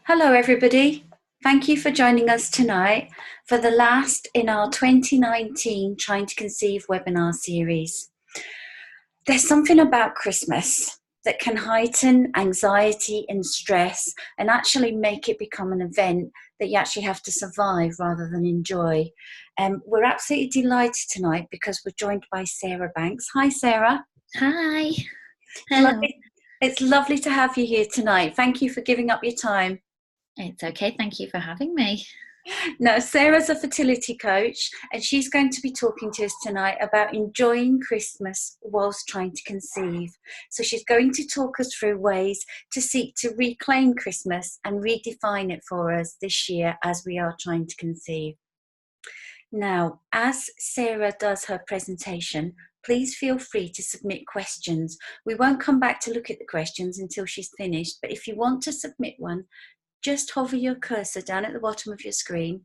Hello, everybody. Thank you for joining us tonight for the last in our 2019 Trying to Conceive webinar series. There's something about Christmas that can heighten anxiety and stress and actually make it become an event that you actually have to survive rather than enjoy. We're absolutely delighted tonight because we're joined by Sarah Banks. Hi, Sarah. Hi. Hello. It's lovely to have you here tonight. Thank you for giving up your time. It's okay. Thank you for having me. Now, Sarah's a fertility coach, and she's going to be talking to us tonight about enjoying Christmas whilst trying to conceive. So she's going to talk us through ways to seek to reclaim Christmas and redefine it for us this year as we are trying to conceive. Now, as Sarah does her presentation, please feel free to submit questions. We won't come back to look at the questions until she's finished, but if you want to submit one, just hover your cursor down at the bottom of your screen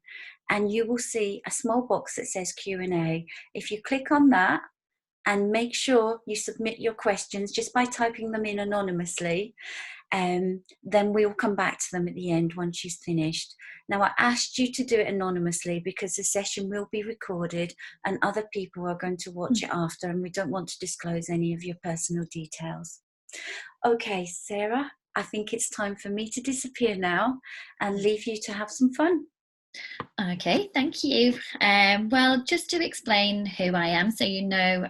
and you will see a small box that says Q&A. If you click on that and make sure you submit your questions just by typing them in anonymously, then we'll come back to them at the end once she's finished. Now, I asked you to do it anonymously because the session will be recorded and other people are going to watch it after, and we don't want to disclose any of your personal details. Okay, Sarah, I think it's time for me to disappear now and leave you to have some fun. Okay, thank you. Well, just to explain who I am, so you know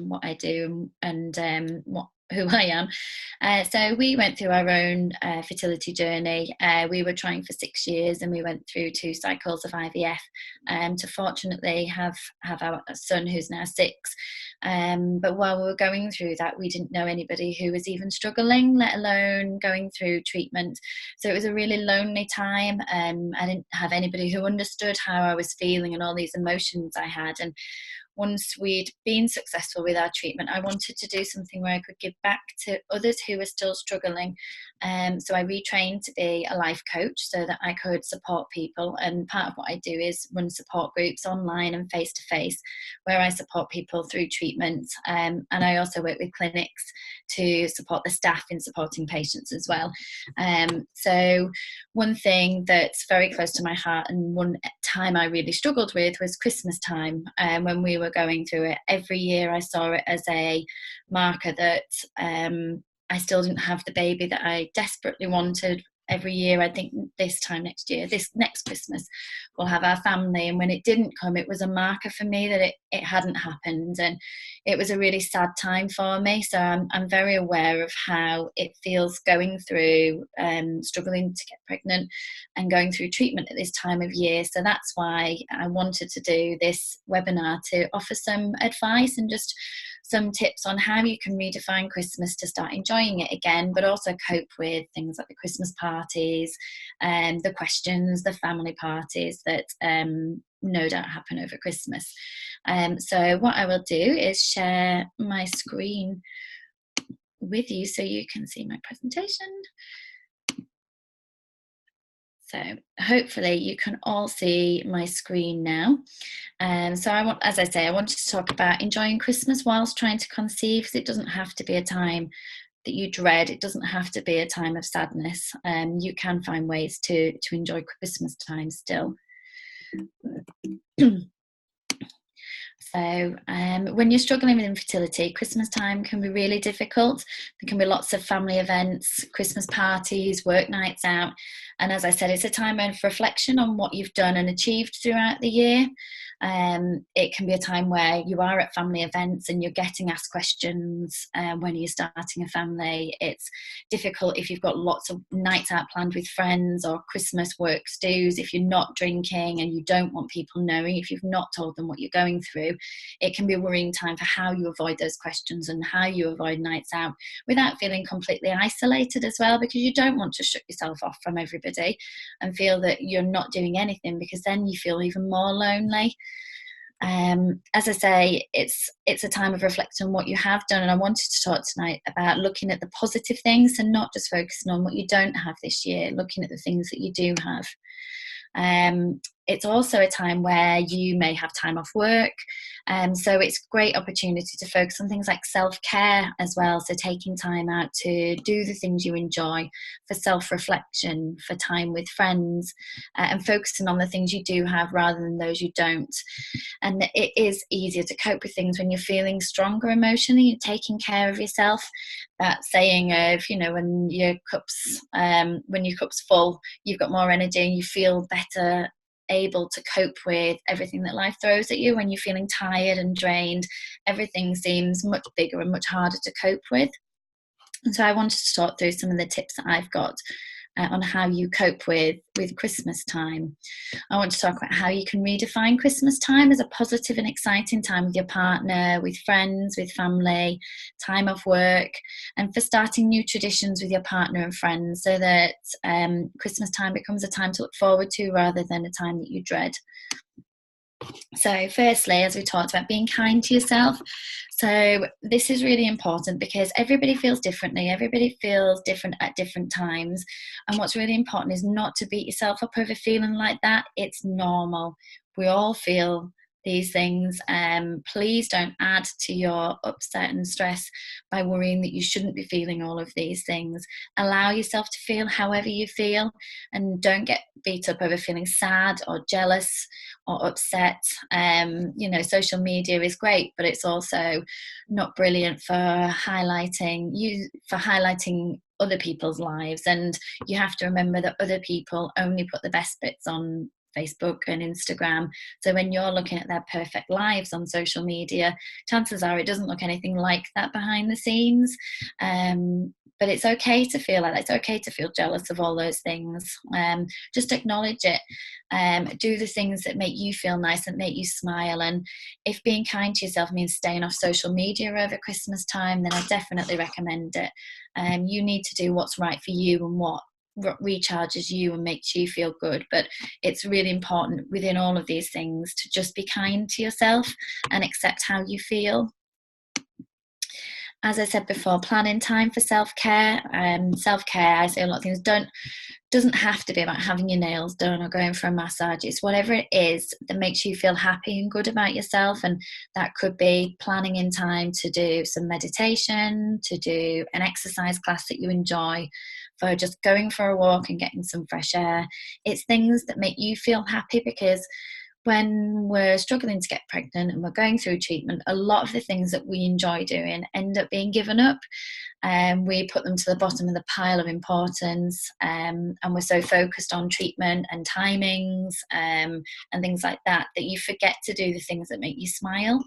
what I do and who I am. So we went through our own fertility journey. We were trying for 6 years, and we went through 2 cycles of IVF to fortunately have our son, who's now 6. But while we were going through that, we didn't know anybody who was even struggling, let alone going through treatment. So it was a really lonely time. I didn't have anybody who understood how I was feeling and all these emotions I had. And once we'd been successful with our treatment, I wanted to do something where I could give back to others who were still struggling. So I retrained to be a life coach so that I could support people. And part of what I do is run support groups online and face-to-face where I support people through treatment. And I also work with clinics to support the staff in supporting patients as well. So one thing that's very close to my heart and one time I really struggled with was Christmas time. When we were going through it, every year I saw it as a marker that I still didn't have the baby that I desperately wanted. Every year I think this time next year, this next Christmas, we'll have our family. And when it didn't come, it was a marker for me that it hadn't happened. And it was a really sad time for me. So I'm very aware of how it feels going through struggling to get pregnant and going through treatment at this time of year. So that's why I wanted to do this webinar, to offer some advice and just some tips on how you can redefine Christmas to start enjoying it again, but also cope with things like the Christmas parties and the questions, the family parties that no doubt happen over Christmas. So what I will do is share my screen with you so you can see my presentation. So hopefully you can all see my screen now. So as I say, I wanted to talk about enjoying Christmas whilst trying to conceive, because it doesn't have to be a time that you dread. It doesn't have to be a time of sadness. You can find ways to enjoy Christmas time still. So when you're struggling with infertility, Christmas time can be really difficult. There can be lots of family events, Christmas parties, work nights out. And as I said, it's a time of reflection on what you've done and achieved throughout the year. It can be a time where you are at family events and you're getting asked questions when you're starting a family. It's difficult if you've got lots of nights out planned with friends or Christmas work stews. If you're not drinking and you don't want people knowing, if you've not told them what you're going through, it can be a worrying time for how you avoid those questions and how you avoid nights out without feeling completely isolated as well, because you don't want to shut yourself off from everybody and feel that you're not doing anything, because then you feel even more lonely. As I say, it's a time of reflecting on what you have done, and I wanted to talk tonight about looking at the positive things and not just focusing on what you don't have this year, looking at the things that you do have. it's also a time where you may have time off work. So it's a great opportunity to focus on things like self-care as well. So taking time out to do the things you enjoy, for self-reflection, for time with friends, and focusing on the things you do have rather than those you don't. And it is easier to cope with things when you're feeling stronger emotionally, you're taking care of yourself. That saying of, when your cup's full, you've got more energy and you feel better able to cope with everything that life throws at you. When you're feeling tired and drained, everything seems much bigger and much harder to cope with. And so I wanted to talk through some of the tips that I've got on how you cope with Christmas time. I want to talk about how you can redefine Christmas time as a positive and exciting time with your partner, with friends, with family, time off work, and for starting new traditions with your partner and friends, so that Christmas time becomes a time to look forward to rather than a time that you dread. So firstly, as we talked about, being kind to yourself. So this is really important because everybody feels differently. Everybody feels different at different times. And what's really important is not to beat yourself up over feeling like that. It's normal. We all feel these things. Please don't add to your upset and stress by worrying that you shouldn't be feeling all of these things. Allow yourself to feel however you feel, and don't get beat up over feeling sad or jealous or upset. Social media is great, but it's also not brilliant for highlighting other people's lives. And you have to remember that other people only put the best bits on Facebook and Instagram. So when you're looking at their perfect lives on social media, chances are it doesn't look anything like that behind the scenes. But it's okay to feel like that. It's okay to feel jealous of all those things. Just acknowledge it. Do the things that make you feel nice and make you smile. And if being kind to yourself means staying off social media over Christmas time, then I definitely recommend it. You need to do what's right for you and what recharges you and makes you feel good. But it's really important within all of these things to just be kind to yourself and accept how you feel. As I said before, planning time for self-care. Self-care, I say a lot of things, doesn't have to be about having your nails done or going for a massage. It's whatever it is that makes you feel happy and good about yourself. And that could be planning in time to do some meditation, to do an exercise class that you enjoy, for just going for a walk and getting some fresh air. It's things that make you feel happy, because when we're struggling to get pregnant and we're going through treatment, a lot of the things that we enjoy doing end up being given up, and we put them to the bottom of the pile of importance, and we're so focused on treatment and timings and things like that you forget to do the things that make you smile.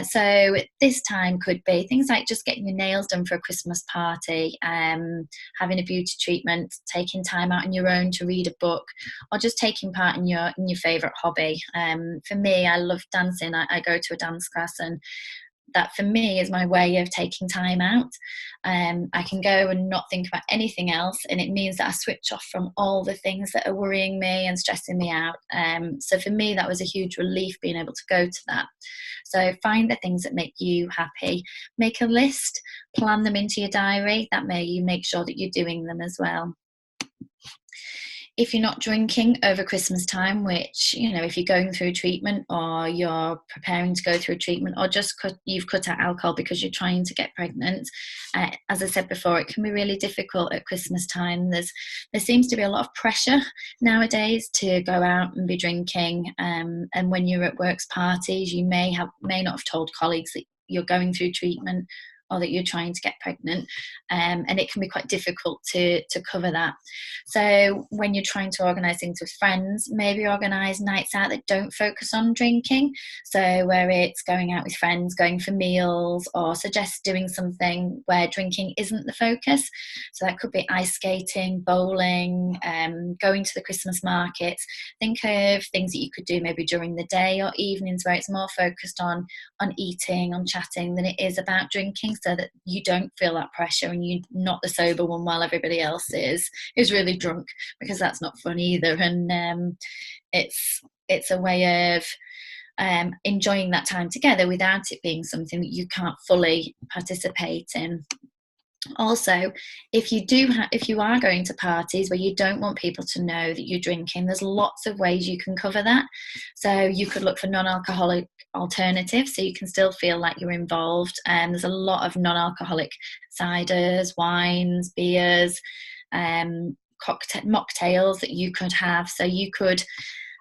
So this time could be things like just getting your nails done for a Christmas party, having a beauty treatment, taking time out on your own to read a book, or just taking part in your favourite hobby. For me, I love dancing. I go to a dance class, and that for me is my way of taking time out. I can go and not think about anything else, and it means that I switch off from all the things that are worrying me and stressing me out. So for me, that was a huge relief, being able to go to that. So find the things that make you happy, make a list, plan them into your diary. That way you make sure that you're doing them as well. If you're not drinking over Christmas time, which, if you're going through treatment or you're preparing to go through treatment, or just you've cut out alcohol because you're trying to get pregnant, as I said before, it can be really difficult at Christmas time. There seems to be a lot of pressure nowadays to go out and be drinking. And when you're at works parties, you may not have told colleagues that you're going through treatment or that you're trying to get pregnant, and it can be quite difficult to cover that. So when you're trying to organise things with friends, maybe organise nights out that don't focus on drinking. So where it's going out with friends, going for meals, or suggest doing something where drinking isn't the focus. So that could be ice skating, bowling, going to the Christmas markets. Think of things that you could do maybe during the day or evenings, where it's more focused on eating, on chatting, than it is about drinking, so that you don't feel that pressure and you're not the sober one while everybody else is really drunk, because that's not fun either. And it's a way of enjoying that time together without it being something that you can't fully participate in. Also, if you are going to parties where you don't want people to know that you're drinking, there's lots of ways you can cover that. So you could look for non-alcoholic alternatives, so you can still feel like you're involved. And there's a lot of non-alcoholic ciders, wines, beers, mocktails that you could have. So you could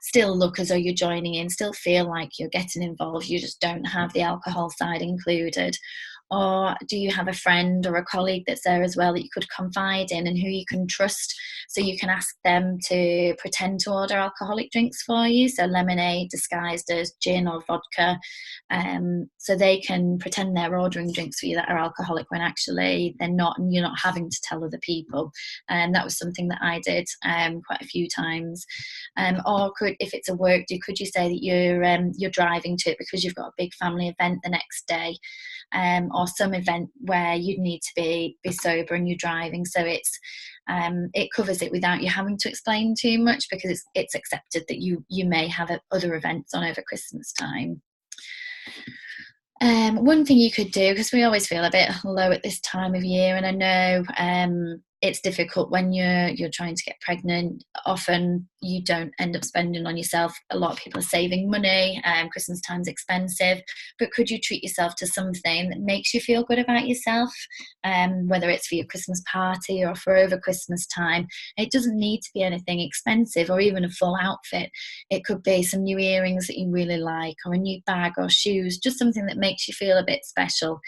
still look as though you're joining in, still feel like you're getting involved, you just don't have the alcohol side included. Or do you have a friend or a colleague that's there as well that you could confide in and who you can trust, so you can ask them to pretend to order alcoholic drinks for you, so lemonade disguised as gin or vodka, so they can pretend they're ordering drinks for you that are alcoholic when actually they're not, and you're not having to tell other people. And that was something that I did quite a few times. Or if it's a work do, could you say that you're driving to it because you've got a big family event the next day, or some event where you'd need to be sober and you're driving, so it covers it without you having to explain too much, because it's accepted that you may have other events on over Christmas time. One thing you could do, because we always feel a bit low at this time of year, and I know it's difficult when you're trying to get pregnant. Often you don't end up spending on yourself. A lot of people are saving money. Christmas time's expensive, but could you treat yourself to something that makes you feel good about yourself? Whether it's for your Christmas party or for over Christmas time. It doesn't need to be anything expensive or even a full outfit. It could be some new earrings that you really like, or a new bag or shoes, just something that makes you feel a bit special.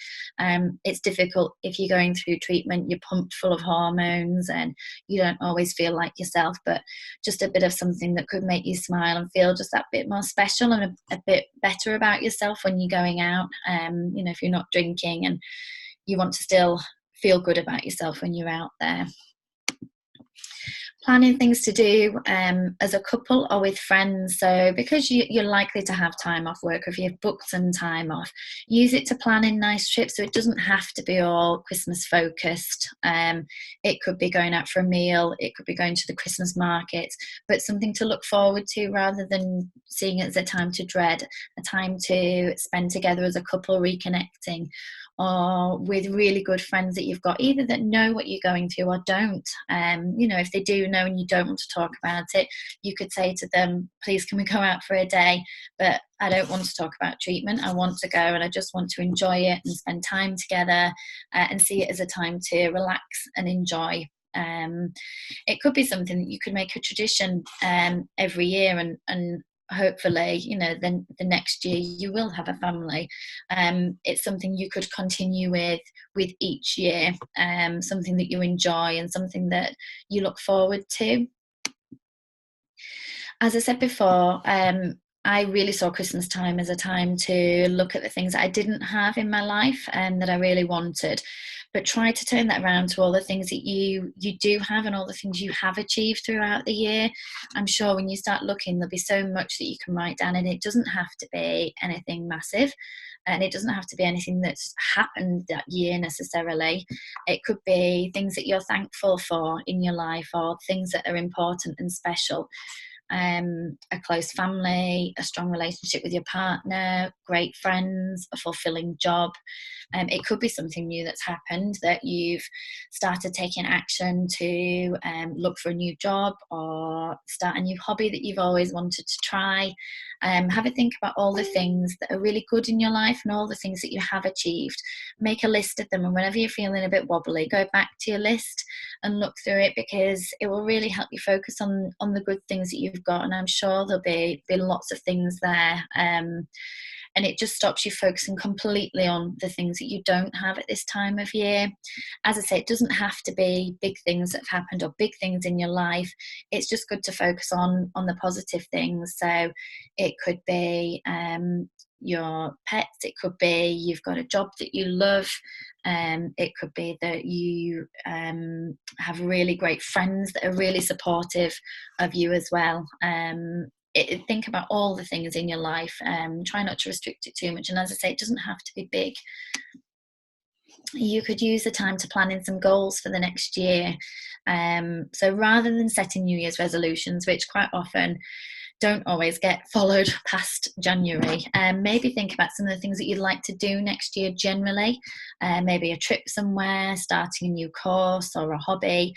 It's difficult if you're going through treatment, you're pumped full of hormones and you don't always feel like yourself, but just a bit of something that could make you smile and feel just that bit more special and a bit better about yourself when you're going out. If you're not drinking and you want to still feel good about yourself when you're out there. Planning things to do as a couple or with friends. So because you're likely to have time off work, or if you've booked some time off, use it to plan in nice trips, so it doesn't have to be all Christmas focused. It could be going out for a meal, it could be going to the Christmas market, but something to look forward to rather than seeing it as a time to dread, a time to spend together as a couple, reconnecting, or with really good friends that you've got, either that know what you're going through or don't. If they do know and you don't want to talk about it, you could say to them, please, can we go out for a day? But I don't want to talk about treatment. I want to go and I just want to enjoy it and spend time together, and see it as a time to relax and enjoy. It could be something that you could make a tradition every year, and hopefully, then the next year you will have a family. It's something you could continue with each year, something that you enjoy and something that you look forward to. As I said before, I really saw Christmas time as a time to look at the things that I didn't have in my life and that I really wanted, but try to turn that around to all the things that you do have and all the things you have achieved throughout the year. I'm sure when you start looking, there'll be so much that you can write down, and it doesn't have to be anything massive, and it doesn't have to be anything that's happened that year necessarily. It could be things that you're thankful for in your life, or things that are important and special. A close family, a strong relationship with your partner, great friends, a fulfilling job. It could be something new that's happened, that you've started taking action to look for a new job or start a new hobby that you've always wanted to try. Have a think about all the things that are really good in your life and all the things that you have achieved. Make a list of them, and whenever you're feeling a bit wobbly, go back to your list and look through it, because it will really help you focus on the good things that you've got. And I'm sure there'll be lots of things there, and it just stops you focusing completely on the things that you don't have at this time of year. As I say, it doesn't have to be big things that have happened or big things in your life. It's just good to focus on the positive things. So it could be your pets, it could be you've got a job that you love, it could be that you have really great friends that are really supportive of you as well. Think about all the things in your life, try not to restrict it too much, and as I say, it doesn't have to be big. You could use the time to plan in some goals for the next year. So rather than setting New Year's resolutions, which quite often don't always get followed past January. Maybe think about some of the things that you'd like to do next year generally, maybe a trip somewhere, starting a new course or a hobby.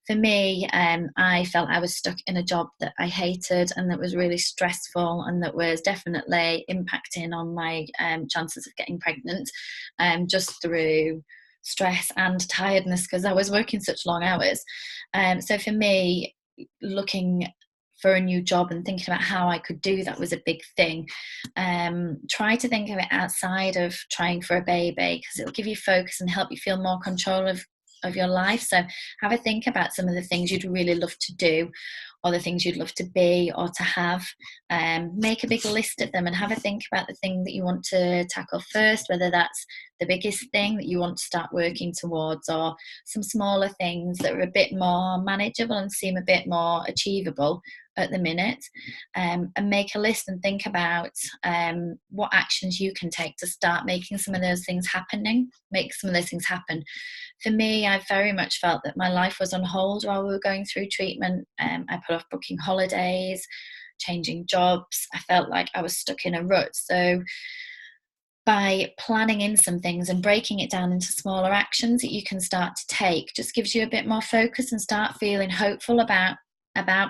For me, I felt I was stuck in a job that I hated and that was really stressful and that was definitely impacting on my chances of getting pregnant, just through stress and tiredness because I was working such long hours. So for me, looking for a new job and thinking about how I could do that was a big thing. Try to think of it outside of trying for a baby, because it'll give you focus and help you feel more control of your life. So have a think about some of the things you'd really love to do, or the things you'd love to be or to have. Make a big list of them and have a think about the thing that you want to tackle first, whether that's the biggest thing that you want to start working towards, or some smaller things that are a bit more manageable and seem a bit more achievable at the minute. And make a list and think about what actions you can take to start making some of those things make some of those things happen. For me, I very much felt that my life was on hold while we were going through treatment. I put off booking holidays, changing jobs. I felt like I was stuck in a rut. So by planning in some things and breaking it down into smaller actions that you can start to take, just gives you a bit more focus and start feeling hopeful about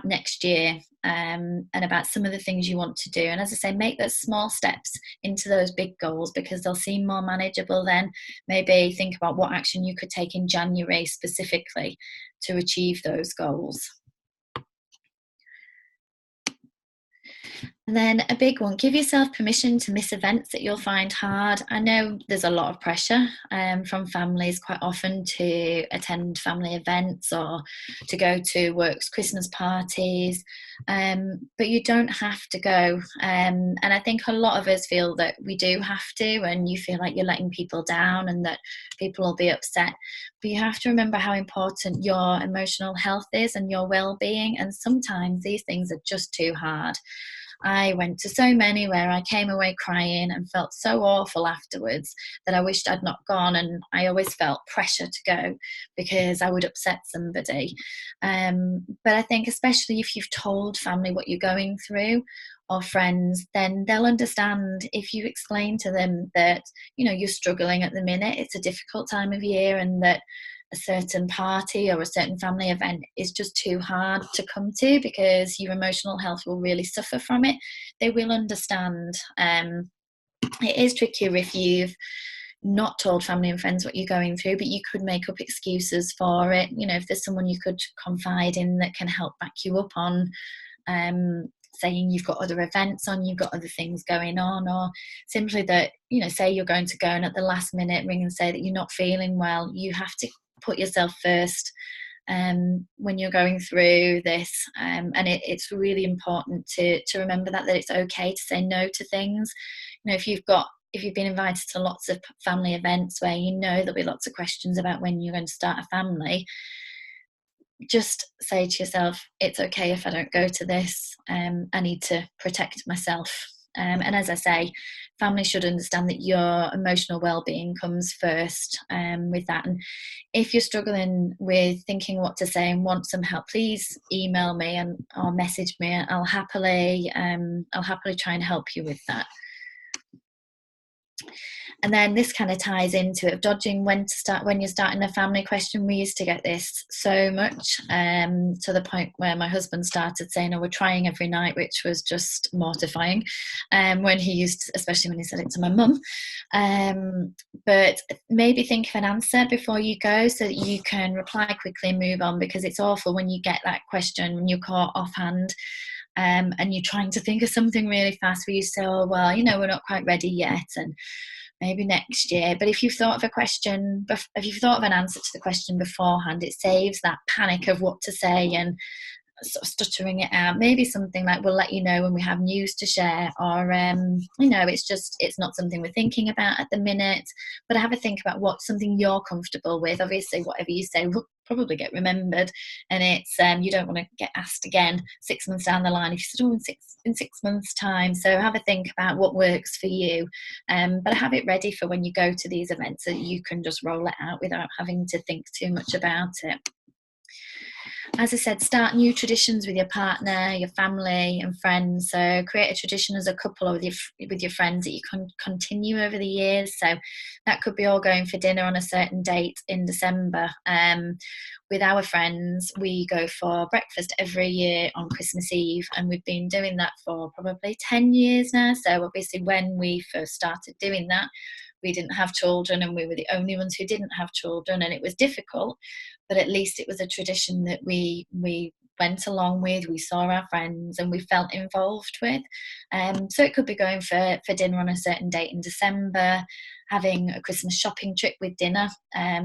next year, and about some of the things you want to do. And as I say, make those small steps into those big goals, because they'll seem more manageable then. Maybe think about what action you could take in January specifically to achieve those goals. And then a big one, give yourself permission to miss events that you'll find hard. I know there's a lot of pressure from families quite often to attend family events or to go to work's Christmas parties, but you don't have to go. And I think a lot of us feel that we do have to, and you feel like you're letting people down and that people will be upset. But you have to remember how important your emotional health is and your well-being, and sometimes these things are just too hard. I went to so many where I came away crying and felt so awful afterwards that I wished I'd not gone, and I always felt pressure to go because I would upset somebody. But I think especially if you've told family what you're going through, or friends, then they'll understand if you explain to them that, you know, you're struggling at the minute, it's a difficult time of year, and that a certain party or a certain family event is just too hard to come to because your emotional health will really suffer from it. They will understand. It is trickier if you've not told family and friends what you're going through, but you could make up excuses for it. You know, if there's someone you could confide in that can help back you up on saying you've got other events on, you've got other things going on, or simply that, you know, say you're going to go and at the last minute ring and say that you're not feeling well. You have to put yourself first when you're going through this, and it's really important to remember that it's okay to say no to things. You know, if you've been invited to lots of family events where you know there'll be lots of questions about when you're going to start a family, just say to yourself, it's okay if I don't go to this. I need to protect myself. And as I say, family should understand that your emotional well-being comes first with that. And if you're struggling with thinking what to say and want some help, please email me or message me. I'll happily try and help you with that. And then this kind of ties into it, dodging when you're starting a family question. We used to get this so much, to the point where my husband started saying, oh, we're trying every night, which was just mortifying, especially when he said it to my mum. But maybe think of an answer before you go so that you can reply quickly and move on, because it's awful when you get that question, when you're caught offhand. And you're trying to think of something really fast where you say, oh, well, you know, we're not quite ready yet, and maybe next year. But if you've thought of an answer to the question beforehand, it saves that panic of what to say and sort of stuttering it out. Maybe something like, we'll let you know when we have news to share, or you know, it's not something we're thinking about at the minute, but have a think about what's something you're comfortable with. Obviously whatever you say will probably get remembered, and it's you don't want to get asked again 6 months down the line if you said, oh, in six months time. So have a think about what works for you, but have it ready for when you go to these events so that you can just roll it out without having to think too much about it. As I said, start new traditions with your partner, your family and friends. So create a tradition as a couple or with your friends that you can continue over the years. So that could be all going for dinner on a certain date in December. With our friends, we go for breakfast every year on Christmas Eve, and we've been doing that for probably 10 years now. So obviously when we first started doing that, we didn't have children, and we were the only ones who didn't have children, and it was difficult, but at least it was a tradition that we went along with, we saw our friends and we felt involved with. So it could be going for dinner on a certain date in December, having a Christmas shopping trip with dinner.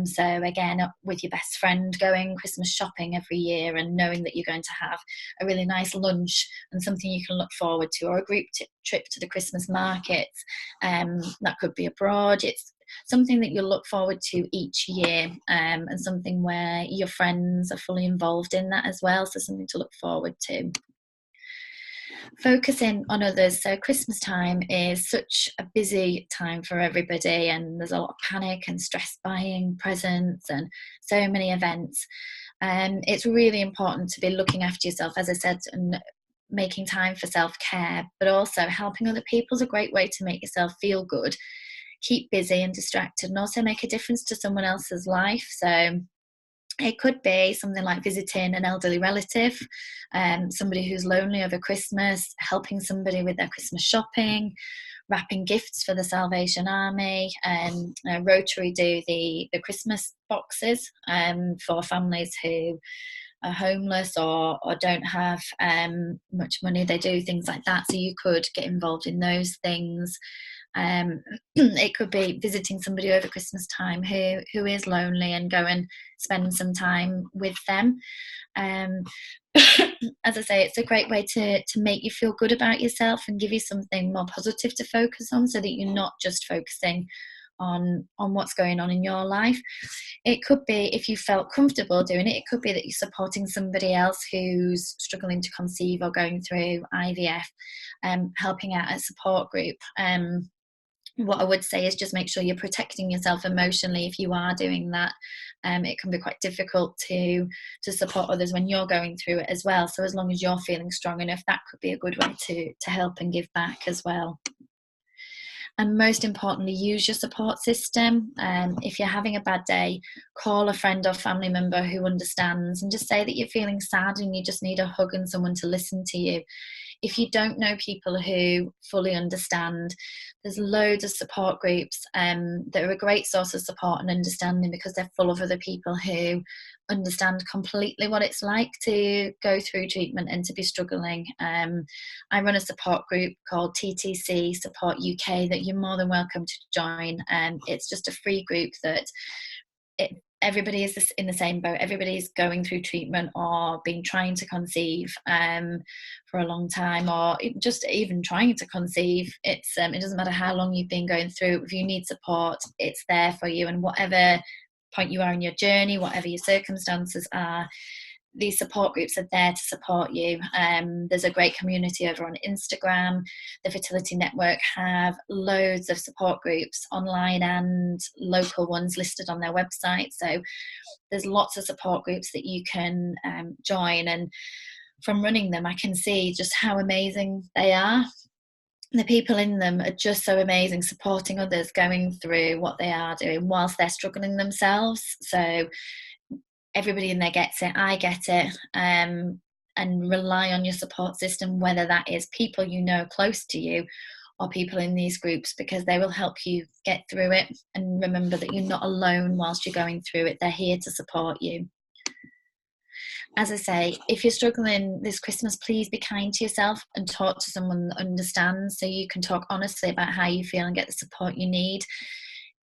So again, with your best friend, going Christmas shopping every year and knowing that you're going to have a really nice lunch and something you can look forward to, or a group trip to the Christmas markets. That could be abroad. It's something that you'll look forward to each year, and something where your friends are fully involved in that as well. So something to look forward to. Focusing on others. So Christmas time is such a busy time for everybody, and there's a lot of panic and stress buying presents and so many events. And it's really important to be looking after yourself, as I said, and making time for self-care, but also helping other people is a great way to make yourself feel good, keep busy and distracted, and also make a difference to someone else's life. So it could be something like visiting an elderly relative, somebody who's lonely over Christmas, helping somebody with their Christmas shopping, wrapping gifts for the Salvation Army. Rotary do the Christmas boxes for families who are homeless or don't have much money. They do things like that, so you could get involved in those things. It could be visiting somebody over Christmas time who is lonely, and go and spend some time with them. As I say, it's a great way to make you feel good about yourself and give you something more positive to focus on, so that you're not just focusing on what's going on in your life. It could be, if you felt comfortable doing it, it could be that you're supporting somebody else who's struggling to conceive or going through IVF, helping out a support group. What I would say is just make sure you're protecting yourself emotionally if you are doing that. It can be quite difficult to support others when you're going through it as well. So as long as you're feeling strong enough, that could be a good way to help and give back as well. And most importantly, use your support system. If you're having a bad day, call a friend or family member who understands, and just say that you're feeling sad and you just need a hug and someone to listen to you. If you don't know people who fully understand, there's loads of support groups that are a great source of support and understanding, because they're full of other people who understand completely what it's like to go through treatment and to be struggling. I run a support group called TTC Support UK that you're more than welcome to join. It's just a free group that everybody is in the same boat. Everybody's going through treatment or been trying to conceive for a long time, or just even trying to conceive. It doesn't matter how long you've been going through. If you need support, it's there for you. And whatever point you are in your journey, whatever your circumstances are, these support groups are there to support you. There's a great community over on Instagram. The Fertility Network have loads of support groups, online and local ones, listed on their website. So there's lots of support groups that you can join. And from running them, I can see just how amazing they are. The people in them are just so amazing, supporting others going through what they are doing whilst they're struggling themselves. So everybody in there gets it, I get it, and rely on your support system, whether that is people you know close to you or people in these groups, because they will help you get through it. And remember that you're not alone whilst you're going through it. They're here to support you. As I say, if you're struggling this Christmas, please be kind to yourself and talk to someone that understands, so you can talk honestly about how you feel and get the support you need.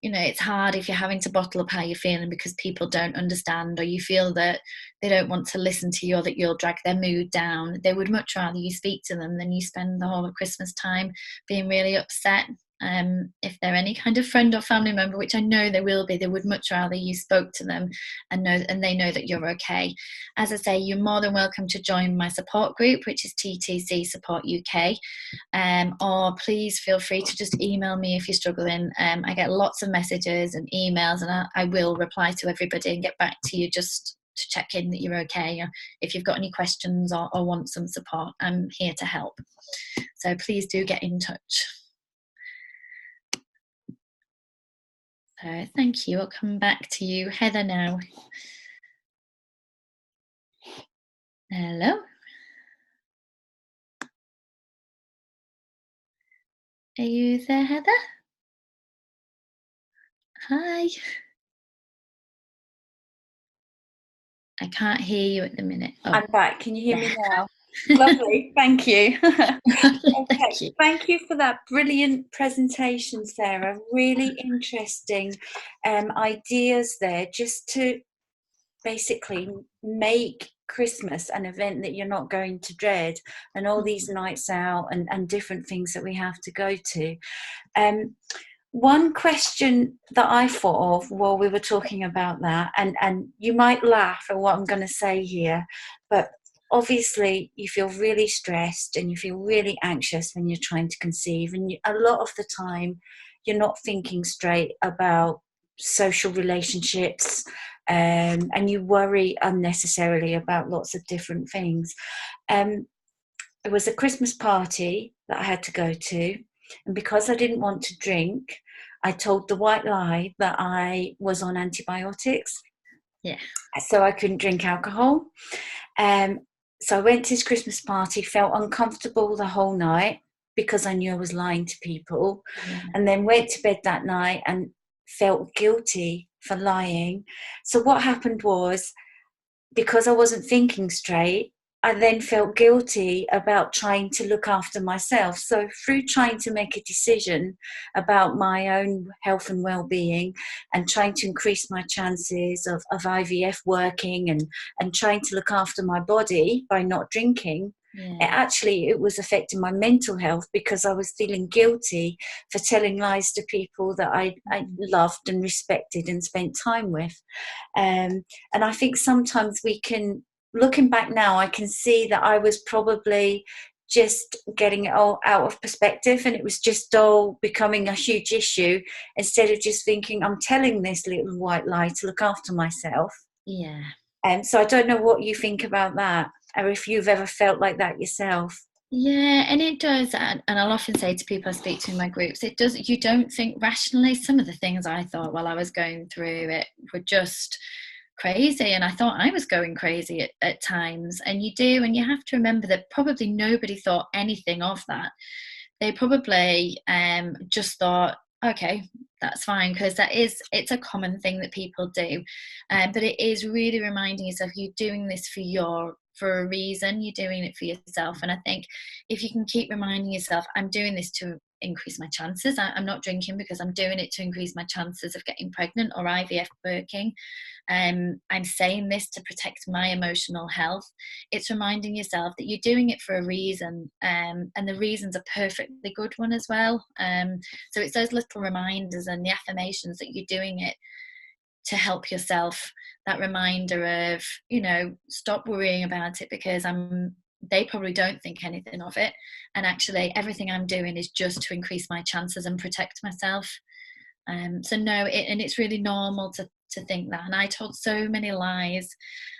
You know, it's hard if you're having to bottle up how you're feeling because people don't understand, or you feel that they don't want to listen to you, or that you'll drag their mood down. They would much rather you speak to them than you spend the whole of Christmas time being really upset. If they're any kind of friend or family member, which I know they will be, they would much rather you spoke to them and they know that you're okay. As I say, you're more than welcome to join my support group, which is TTC Support UK, or please feel free to just email me if you're struggling. I get lots of messages and emails, and I will reply to everybody and get back to you just to check in that you're okay. If you've got any questions or want some support, I'm here to help. So please do get in touch. So thank you. I'll come back to you, Heather, now. Hello. Are you there, Heather? Hi. I can't hear you at the minute. Oh, I'm back. Can you hear me now? Yeah. Lovely. Thank you. Okay. Thank you. Thank you for that brilliant presentation, Sarah. Really interesting ideas there, just to basically make Christmas an event that you're not going to dread, and all these nights out and different things that we have to go to. One question that I thought of while we were talking about that, and you might laugh at what I'm going to say here, but obviously you feel really stressed and you feel really anxious when you're trying to conceive, and a lot of the time you're not thinking straight about social relationships, and you worry unnecessarily about lots of different things. It was a Christmas party that I had to go to, and because I didn't want to drink, I told the white lie that I was on antibiotics. Yeah. So I couldn't drink alcohol. So I went to this Christmas party, felt uncomfortable the whole night because I knew I was lying to people, and then went to bed that night and felt guilty for lying. So what happened was, because I wasn't thinking straight, I then felt guilty about trying to look after myself. So through trying to make a decision about my own health and well-being, and trying to increase my chances of IVF working, and trying to look after my body by not drinking, it was affecting my mental health, because I was feeling guilty for telling lies to people that I loved and respected and spent time with. And I think sometimes we can, looking back now, I can see that I was probably just getting it all out of perspective, and it was just all becoming a huge issue, instead of just thinking, I'm telling this little white lie to look after myself. Yeah. So I don't know what you think about that, or if you've ever felt like that yourself. Yeah, and it does, and I'll often say to people I speak to in my groups, it does, you don't think rationally. Some of the things I thought while I was going through it were just crazy, and I thought I was going crazy at times, and you do, and you have to remember that probably nobody thought anything of that. They probably just thought, okay, that's fine, because it's a common thing that people do, but it is really reminding yourself you're doing this for a reason. You're doing it for yourself. And I think if you can keep reminding yourself, I'm doing this to increase my chances. I'm not drinking because I'm doing it to increase my chances of getting pregnant or IVF working. I'm saying this to protect my emotional health. It's reminding yourself that you're doing it for a reason, and the reason's a perfectly good one as well. So it's those little reminders and the affirmations that you're doing it to help yourself, that reminder of, stop worrying about it, because they probably don't think anything of it, and actually everything I'm doing is just to increase my chances and protect myself. So no, and it's really normal to think that, and I told so many lies,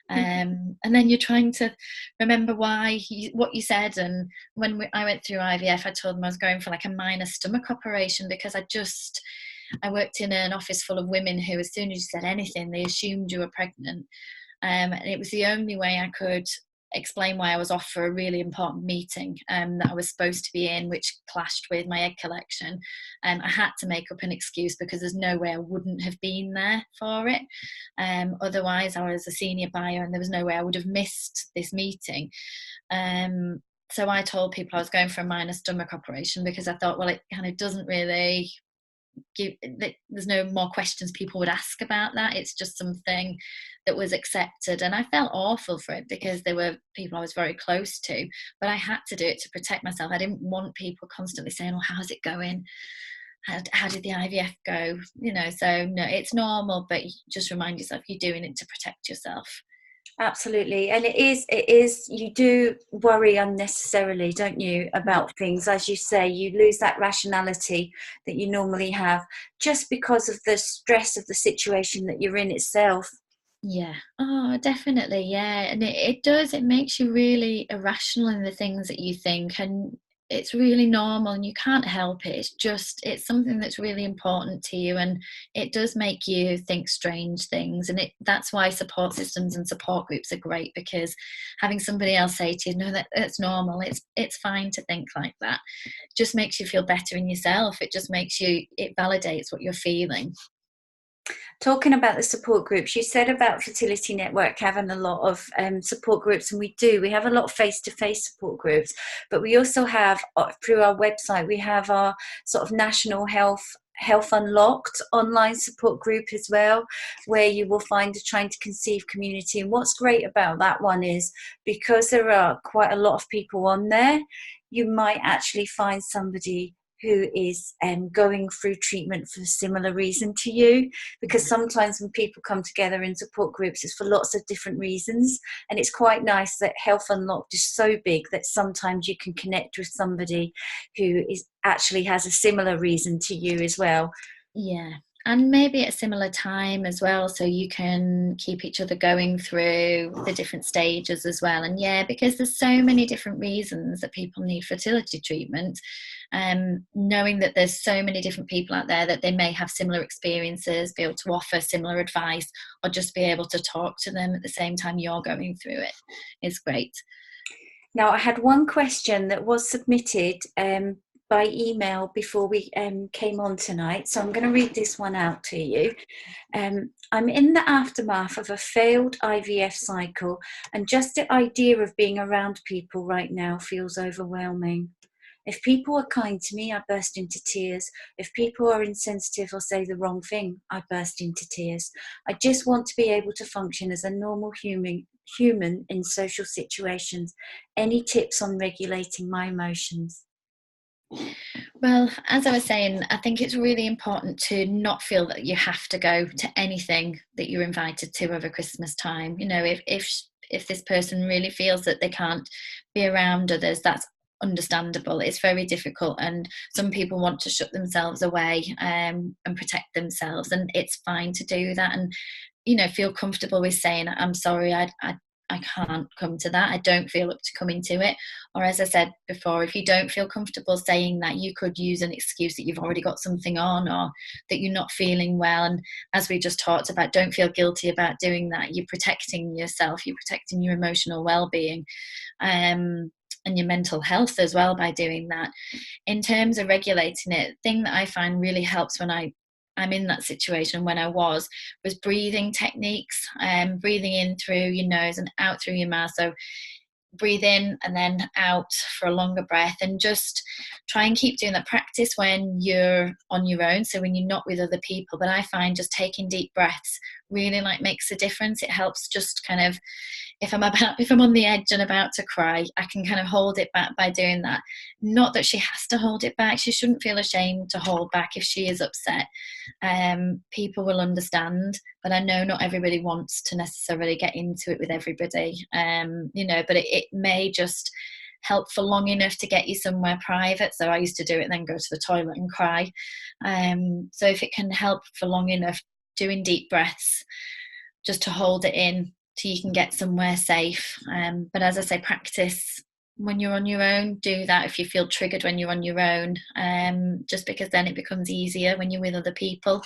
and then you're trying to remember what you said. And when I went through IVF, I told them I was going for like a minor stomach operation, because I worked in an office full of women who, as soon as you said anything, they assumed you were pregnant. And it was the only way I could explain why I was off for a really important meeting that I was supposed to be in, which clashed with my egg collection. I had to make up an excuse, because there's no way I wouldn't have been there for it. Otherwise, I was a senior buyer and there was no way I would have missed this meeting. So I told people I was going for a minor stomach operation, because I thought, well, it kind of doesn't really there's no more questions people would ask about that. It's just something that was accepted, and I felt awful for it, because there were people I was very close to, but I had to do it to protect myself. I didn't want people constantly saying, well, how's it going, how did the IVF go, so no, it's normal, but just remind yourself you're doing it to protect yourself. Absolutely. And it is, you do worry unnecessarily, don't you, about things. As you say, you lose that rationality that you normally have, just because of the stress of the situation that you're in itself. Yeah. Oh, definitely. Yeah. And it does, it makes you really irrational in the things that you think. And it's really normal and you can't help it. It's something that's really important to you. And it does make you think strange things. And that's why support systems and support groups are great, because having somebody else say to you, no, that's normal. It's fine to think like that. Just makes you feel better in yourself. It validates what you're feeling. Talking about the support groups, you said about Fertility Network having a lot of support groups, and we have a lot of face-to-face support groups, but we also have, through our website, we have our sort of national Health Unlocked online support group as well, where you will find a trying to conceive community. And what's great about that one is, because there are quite a lot of people on there, you might actually find somebody who is going through treatment for a similar reason to you, because sometimes when people come together in support groups, it's for lots of different reasons. And it's quite nice that Health Unlocked is so big that sometimes you can connect with somebody who is actually has a similar reason to you as well. Yeah. And maybe at a similar time as well, so you can keep each other going through the different stages as well. And yeah, because there's so many different reasons that people need fertility treatment, knowing that there's so many different people out there that they may have similar experiences, be able to offer similar advice, or just be able to talk to them at the same time you're going through it is great. Now, I had one question that was submitted by email before we came on tonight, so I'm going to read this one out to you. I'm in the aftermath of a failed IVF cycle, and just the idea of being around people right now feels overwhelming. If people are kind to me, I burst into tears. If people are insensitive or say the wrong thing, I burst into tears. I just want to be able to function as a normal human in social situations. Any tips on regulating my emotions? Well, as I was saying, I think it's really important to not feel that you have to go to anything that you're invited to over Christmas time. You know, if this person really feels that they can't be around others, that's understandable. It's very difficult, and some people want to shut themselves away and protect themselves, and it's fine to do that. And feel comfortable with saying, I'm sorry, I can't come to that. I don't feel up to coming to it. Or as I said before, if you don't feel comfortable saying that, you could use an excuse that you've already got something on, or that you're not feeling well. And as we just talked about, don't feel guilty about doing that. You're protecting yourself, you're protecting your emotional well-being, and your mental health as well by doing that. In terms of regulating it, the thing that I find really helps when I'm in that situation, when I was breathing techniques, breathing in through your nose and out through your mouth. So breathe in and then out for a longer breath, and just try and keep doing that. Practice when you're on your own, so when you're not with other people. But I find just taking deep breaths really makes a difference. It helps just kind of, if I'm on the edge and about to cry, I can kind of hold it back by doing that. Not that she has to hold it back. She shouldn't feel ashamed to hold back if she is upset. People will understand, but I know not everybody wants to necessarily get into it with everybody. But it may just help for long enough to get you somewhere private. So I used to do it and then go to the toilet and cry. So if it can help for long enough, doing deep breaths just to hold it in till you can get somewhere safe. But as I say, practice when you're on your own. Do that if you feel triggered when you're on your own, just because then it becomes easier when you're with other people.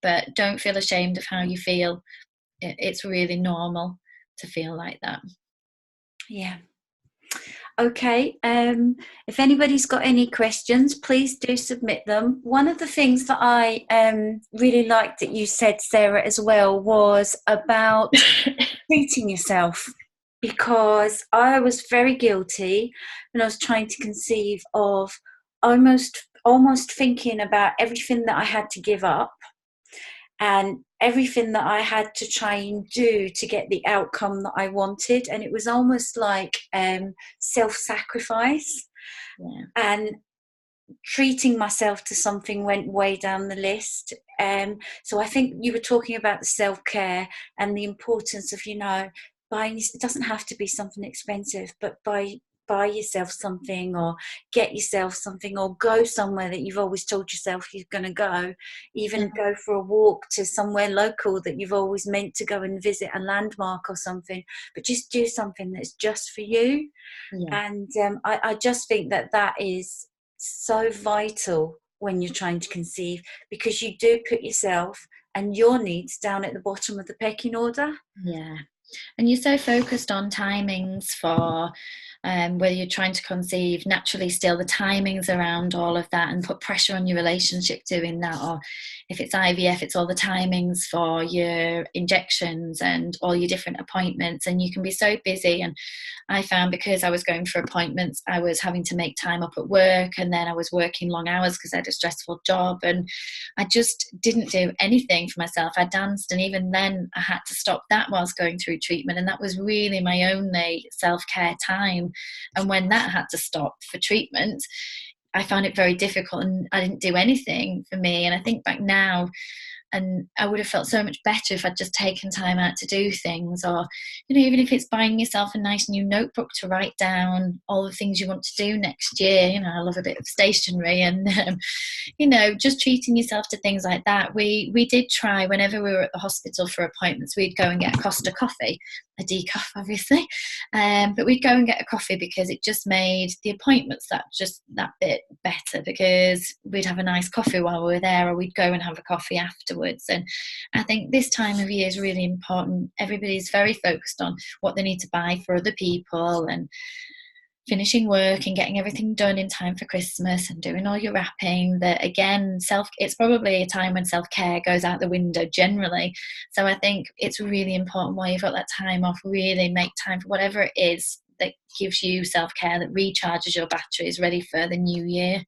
But don't feel ashamed of how you feel. It's really normal to feel like that. Yeah. Okay, if anybody's got any questions, please do submit them. One of the things that I really liked that you said, Sarah, as well, was about treating yourself, because I was very guilty when I was trying to conceive of almost thinking about everything that I had to give up and everything that I had to try and do to get the outcome that I wanted. And it was almost like self-sacrifice. Yeah. And treating myself to something went way down the list. So I think you were talking about the self-care and the importance of, buying. It doesn't have to be something expensive, but by buy yourself something or get yourself something or go somewhere that you've always told yourself you're going to go, even go for a walk to somewhere local that you've always meant to go and visit, a landmark or something, but just do something that's just for you. Yeah. And I just think that is so vital when you're trying to conceive, because you do put yourself and your needs down at the bottom of the pecking order. Yeah. And you're so focused on timings for whether you're trying to conceive naturally still, the timings around all of that, and put pressure on your relationship doing that. Or if it's IVF, it's all the timings for your injections and all your different appointments. And you can be so busy. And I found, because I was going for appointments, I was having to make time up at work, and then I was working long hours because I had a stressful job, and I just didn't do anything for myself. I danced, and even then I had to stop that whilst going through treatment, and that was really my only self-care time. And when that had to stop for treatment, I found it very difficult, and I didn't do anything for me. And I think back now, and I would have felt so much better if I'd just taken time out to do things. Or, you know, even if it's buying yourself a nice new notebook to write down all the things you want to do next year. You know, I love a bit of stationery, and you know, just treating yourself to things like that. We did try, whenever we were at the hospital for appointments, we'd go and get a Costa coffee, a decaf obviously, but we'd go and get a coffee because it just made the appointments that bit better, because we'd have a nice coffee while we were there, or we'd go and have a coffee afterwards. And I think this time of year is really important. Everybody's very focused on what they need to buy for other people, and finishing work and getting everything done in time for Christmas and doing all your wrapping. That again, it's probably a time when self-care goes out the window generally. So I think it's really important, while you've got that time off, really make time for whatever it is that gives you self-care, that recharges your batteries ready for the new year.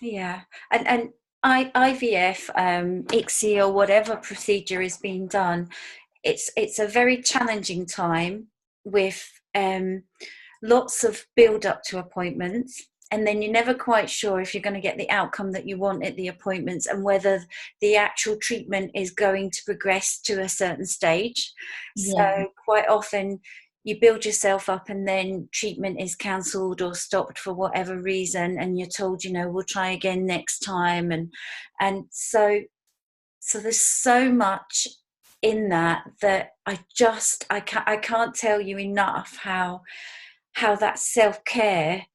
Yeah. And IVF, ICSI, or whatever procedure is being done, it's a very challenging time with lots of build up to appointments, and then you're never quite sure if you're going to get the outcome that you want at the appointments, and whether the actual treatment is going to progress to a certain stage. Yeah. So quite often you build yourself up, and then treatment is cancelled or stopped for whatever reason, and you're told, you know, we'll try again next time. And so there's so much in that I can't tell you enough how that self-care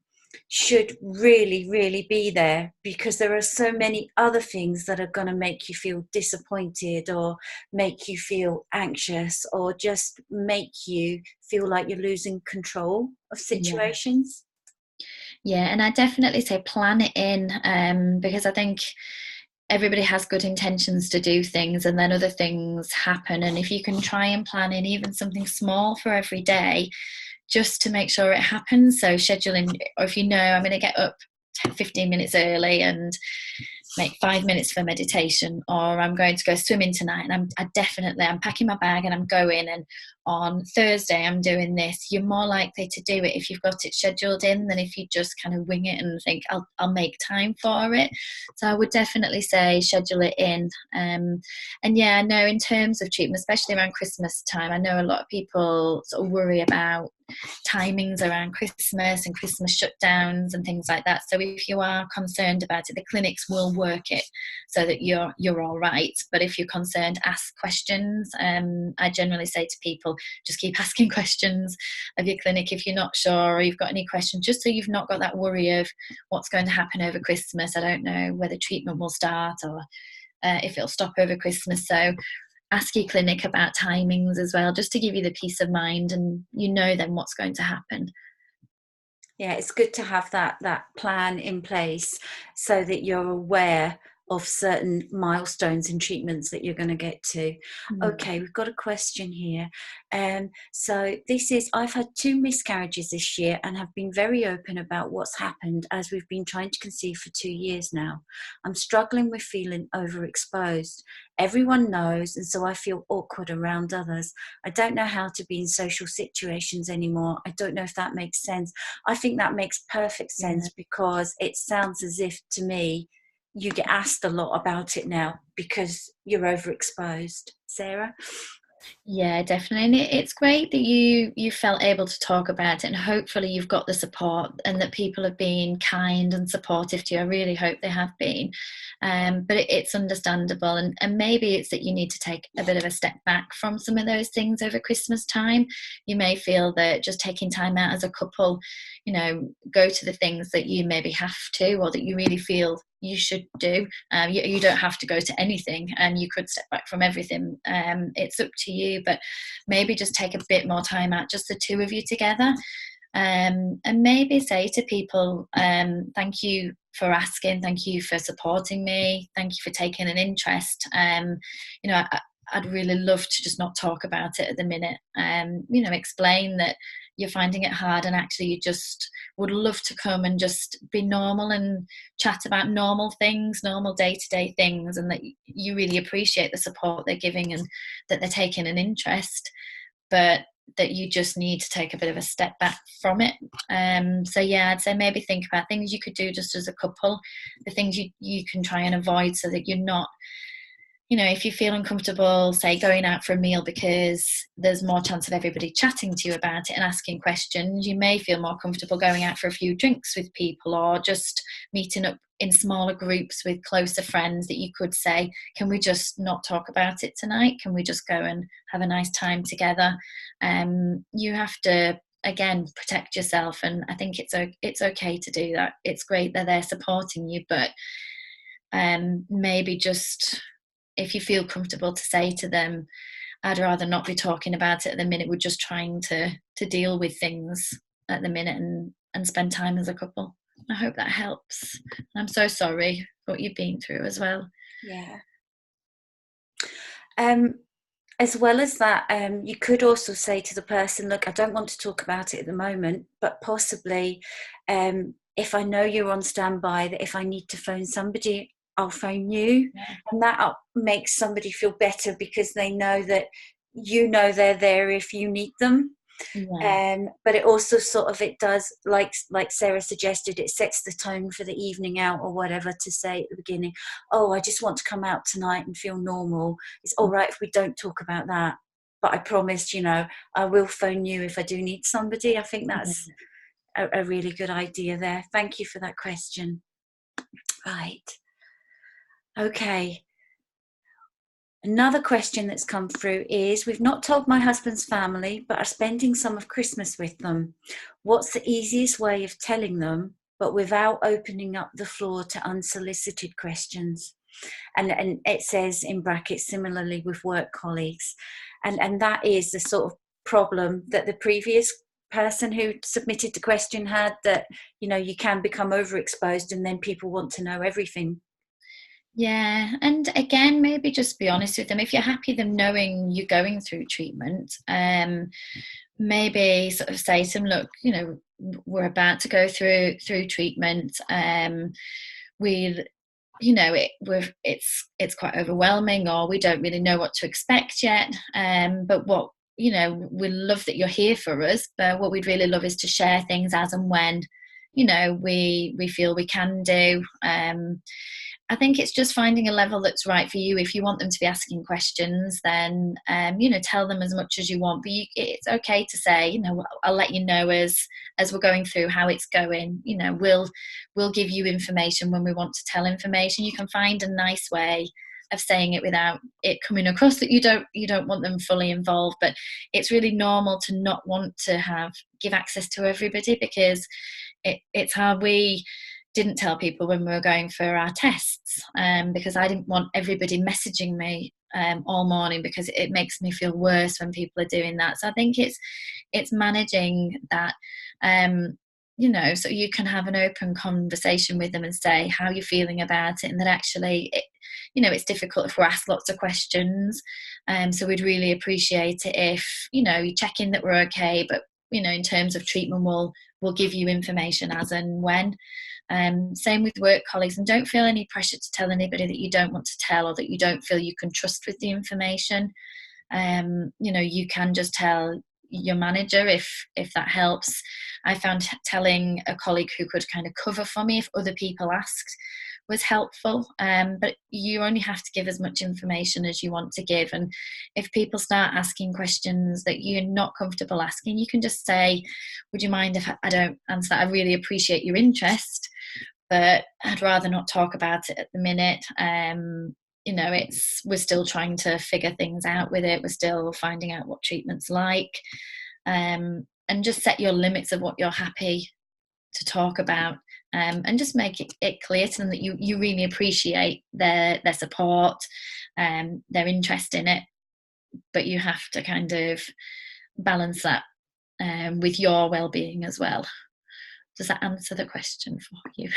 should really, really be there, because there are so many other things that are going to make you feel disappointed, or make you feel anxious, or just make you feel like you're losing control of situations. Yeah, and I definitely say plan it in, because I think everybody has good intentions to do things, and then other things happen. And if you can try and plan in even something small for every day, just to make sure it happens. So scheduling, or if you know, I'm going to get up 15 minutes early and make 5 minutes for meditation, or I'm going to go swimming tonight, and I'm packing my bag and I'm going, and on Thursday I'm doing this. You're more likely to do it if you've got it scheduled in, than if you just kind of wing it and think I'll make time for it. So I would definitely say schedule it in. And yeah, I know in terms of treatment, especially around Christmas time, I know a lot of people sort of worry about timings around Christmas and Christmas shutdowns and things like that. So if you are concerned about it, the clinics will work it so that you're all right. But if you're concerned, ask questions. I generally say to people, just keep asking questions of your clinic if you're not sure, or you've got any questions, just so you've not got that worry of what's going to happen over Christmas. I don't know whether treatment will start, or if it'll stop over Christmas. So ask your clinic about timings as well, just to give you the peace of mind, and you know then what's going to happen. Yeah, it's good to have that plan in place, so that you're aware of certain milestones and treatments that you're going to get to. Okay, we've got a question here. So this is, I've had 2 miscarriages this year and have been very open about what's happened, as we've been trying to conceive for 2 years now. I'm struggling with feeling overexposed. Everyone knows, and so I feel awkward around others. I don't know how to be in social situations anymore. I don't know if that makes sense. I think that makes perfect sense, because it sounds as if, to me, you get asked a lot about it now because you're overexposed. Sarah? Yeah, definitely. And it's great that you felt able to talk about it, and hopefully you've got the support and that people have been kind and supportive to you. I really hope they have been. But it's understandable, and maybe it's that you need to take a bit of a step back from some of those things over Christmas time. You may feel that just taking time out as a couple, go to the things that you maybe have to, or that you really feel you should do. You don't have to go to anything, and you could step back from everything. It's up to you, but maybe just take a bit more time out, just the two of you together. And maybe say to people, thank you for asking, thank you for supporting me, thank you for taking an interest. I'd really love to just not talk about it at the minute. Explain that you're finding it hard, and actually you just would love to come and just be normal and chat about normal things, normal day-to-day things, and that you really appreciate the support they're giving and that they're taking an interest, but that you just need to take a bit of a step back from it. So yeah, I'd say maybe think about things you could do just as a couple, the things you can try and avoid, so that you're not, if you feel uncomfortable, say, going out for a meal because there's more chance of everybody chatting to you about it and asking questions, you may feel more comfortable going out for a few drinks with people, or just meeting up in smaller groups with closer friends that you could say, can we just not talk about it tonight? Can we just go and have a nice time together? You have to, again, protect yourself, and I think it's okay to do that. It's great that they're supporting you, but maybe just, if you feel comfortable, to say to them, I'd rather not be talking about it at the minute. We're just trying to deal with things at the minute and spend time as a couple. I hope that helps. I'm so sorry for what you've been through as well. Yeah. As well as that, you could also say to the person, look, I don't want to talk about it at the moment, but possibly if I know you're on standby, that if I need to phone somebody, I'll phone you. Yeah. And that makes somebody feel better, because they know that they're there if you need them. Yeah. But it also it does, like Sarah suggested, it sets the tone for the evening out or whatever, to say at the beginning, oh, I just want to come out tonight and feel normal. It's all right if we don't talk about that, but I promised, I will phone you if I do need somebody. I think that's a really good idea there. Thank you for that question. Right. Okay. Another question that's come through is, we've not told my husband's family, but are spending some of Christmas with them. What's the easiest way of telling them, but without opening up the floor to unsolicited questions? And it says in brackets, similarly with work colleagues. And that is the sort of problem that the previous person who submitted the question had, that, you can become overexposed and then people want to know everything. Yeah, and again, maybe just be honest with them. If you're happy them knowing you're going through treatment, maybe sort of say to them, look, we're about to go through treatment. We, it's quite overwhelming, or we don't really know what to expect yet. But what, we love that you're here for us, but what we'd really love is to share things as and when, we feel we can do. I think it's just finding a level that's right for you. If you want them to be asking questions, then tell them as much as you want. But it's okay to say, I'll let you know as we're going through how it's going. We'll give you information when we want to tell information. You can find a nice way of saying it without it coming across that you don't want them fully involved. But it's really normal to not want to give access to everybody, because it's hard. We didn't tell people when we were going for our tests, because I didn't want everybody messaging me all morning, because it makes me feel worse when people are doing that. So I think it's managing that, so you can have an open conversation with them and say how you're feeling about it, and that actually it's difficult if we're asked lots of questions. So we'd really appreciate it if you check in that we're okay, but in terms of treatment, we'll give you information as and when. Same with work colleagues, and don't feel any pressure to tell anybody that you don't want to tell, or that you don't feel you can trust with the information. You can just tell your manager if that helps. I found telling a colleague who could kind of cover for me if other people asked was helpful. But you only have to give as much information as you want to give. And if people start asking questions that you're not comfortable asking, you can just say, would you mind if I don't answer that? I really appreciate your interest, but I'd rather not talk about it at the minute. We're still trying to figure things out with it. We're still finding out what treatment's like. And just set your limits of what you're happy to talk about, and just make it clear to them that you really appreciate their support, their interest in it, but you have to kind of balance that with your well-being as well. Does that answer the question for you?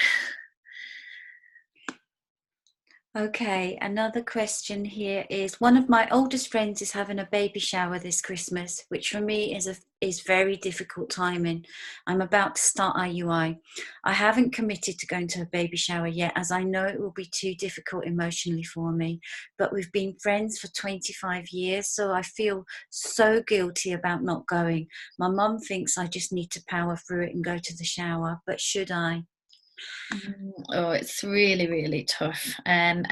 Okay, another question here is, one of my oldest friends is having a baby shower this Christmas, which for me is very difficult timing. I'm about to start IUI. I haven't committed to going to a baby shower yet, as I know it will be too difficult emotionally for me. But we've been friends for 25 years, so I feel so guilty about not going. My mum thinks I just need to power through it and go to the shower, but should I? Oh, it's really, really tough. And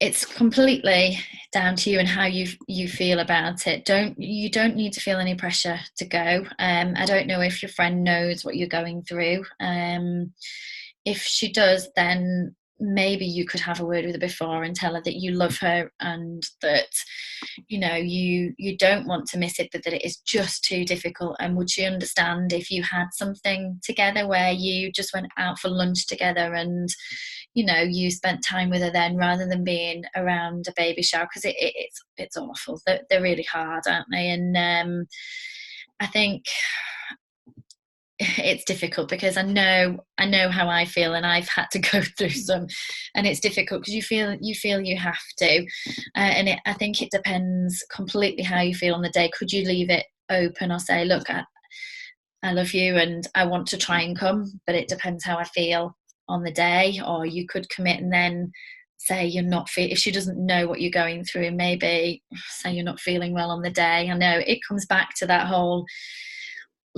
it's completely down to you and how you feel about it. You don't need to feel any pressure to go. I don't know if your friend knows what you're going through. If she does, then maybe you could have a word with her before and tell her that you love her and that you don't want to miss it, but that it is just too difficult. And would she understand if you had something together where you just went out for lunch together and you spent time with her then, rather than being around a baby shower? Because it's awful. They're really hard, aren't they? And I think it's difficult because I know how I feel, and I've had to go through some, and it's difficult because you feel you have to, I think it depends completely how you feel on the day. Could you leave it open or say, look, I love you and I want to try and come, but it depends how I feel on the day? Or you could commit and then say you're not if she doesn't know what you're going through, maybe say you're not feeling well on the day. I know it comes back to that whole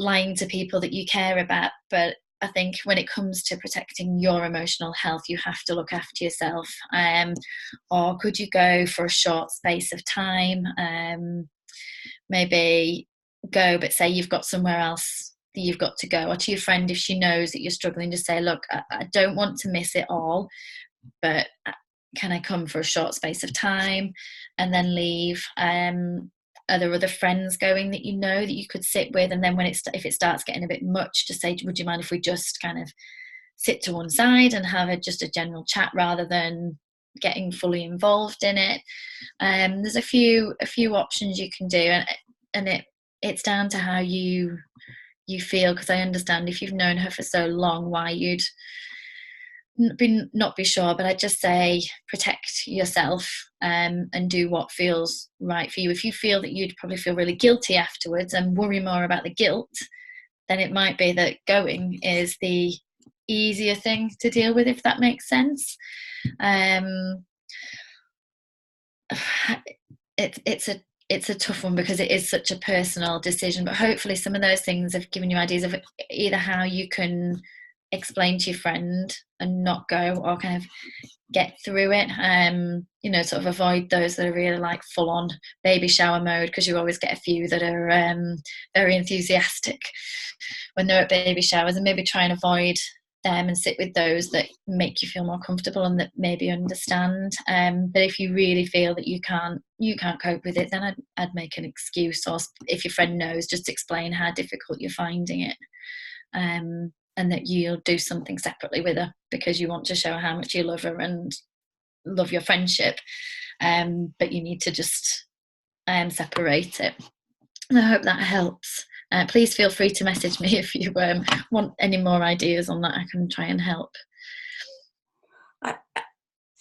lying to people that you care about, but I think when it comes to protecting your emotional health, you have to look after yourself. Or could you go for a short space of time? Maybe go, but say you've got somewhere else that you've got to go. Or to your friend, if she knows that you're struggling, just say, look, I don't want to miss it all, but can I come for a short space of time and then leave? Are there other friends going that that you could sit with? And then if it starts getting a bit much, to say, would you mind if we just kind of sit to one side and have just a general chat rather than getting fully involved in it? There's a few options you can do, and it's down to how you feel, because I understand if you've known her for so long why you'd not be sure, but I'd just say protect yourself, and do what feels right for you. If you feel that you'd probably feel really guilty afterwards and worry more about the guilt, then it might be that going is the easier thing to deal with, if that makes sense. It's a tough one because it is such a personal decision, but hopefully some of those things have given you ideas of either how you can explain to your friend and not go, or kind of get through it. Sort of avoid those that are really like full on baby shower mode, because you always get a few that are very enthusiastic when they're at baby showers, and maybe try and avoid them and sit with those that make you feel more comfortable and that maybe understand. But if you really feel that you can't cope with it, then I'd make an excuse, or if your friend knows, just explain how difficult you're finding it. And that you'll do something separately with her because you want to show her how much you love her and love your friendship. But you need to just separate it. And I hope that helps. Please feel free to message me if you want any more ideas on that. I can try and help.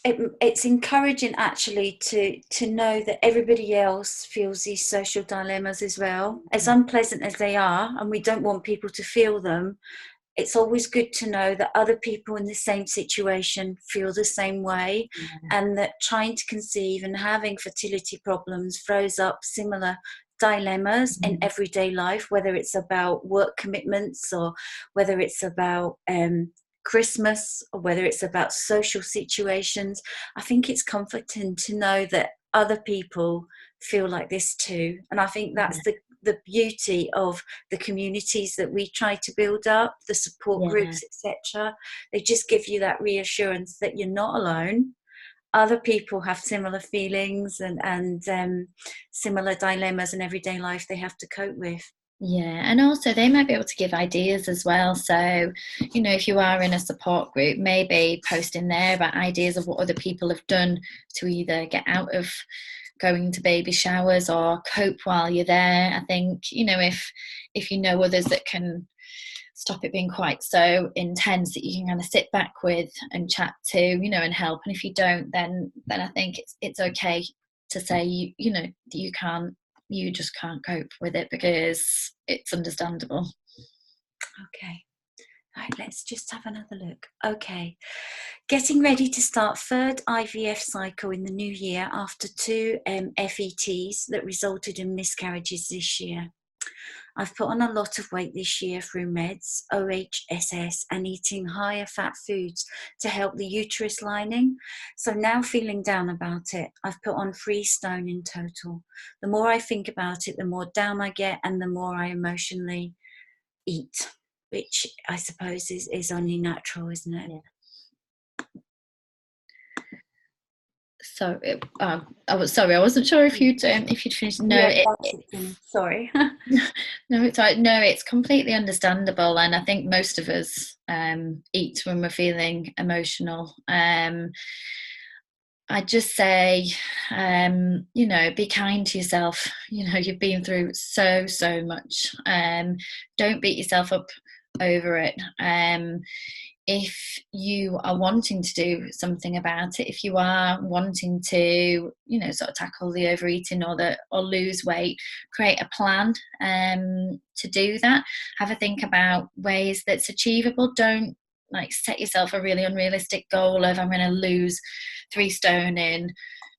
It's encouraging actually to know that everybody else feels these social dilemmas as well, as unpleasant as they are, and we don't want people to feel them. It's always good to know that other people in the same situation feel the same way, and that trying to conceive and having fertility problems throws up similar dilemmas in everyday life, whether it's about work commitments or whether it's about Christmas, or whether it's about social situations, I think it's comforting to know that other people feel like this too. And I think that's the beauty of the communities that we try to build up, the support groups, etc. They just give you that reassurance that you're not alone. Other people have similar feelings and similar dilemmas in everyday life they have to cope with. Yeah, and also they might be able to give ideas as well. So, you know, if you are in a support group, maybe posting there about ideas of what other people have done to either get out of going to baby showers or cope while you're there. I think, you know, if you know others that can stop it being quite so intense, that you can kind of sit back with and chat to, you know, and help. And if you don't, then I think it's okay to say you know you just can't cope with it, because it's understandable. Okay. Right, let's just have another look. Okay. Getting ready to start third IVF cycle in the new year after 2 FETs that resulted in miscarriages this year. I've put on a lot of weight this year through meds, OHSS, and eating higher fat foods to help the uterus lining. So now feeling down about it, I've put on 3 stone in total. The more I think about it, the more down I get and the more I emotionally eat, which I suppose is only natural, isn't it? Yeah. So I wasn't sure if you'd finished. No, Yeah, sorry. no, it's right. No, it's completely understandable, and I think most of us eat when we're feeling emotional. I just say, you know, be kind to yourself. You know, you've been through so much. Don't beat yourself up over it. If you are wanting to do something about it, if you are wanting to, you know, sort of tackle the overeating or lose weight, create a plan to do that. Have a think about ways that's achievable. Don't like set yourself a really unrealistic goal of I'm going to lose 3 stone in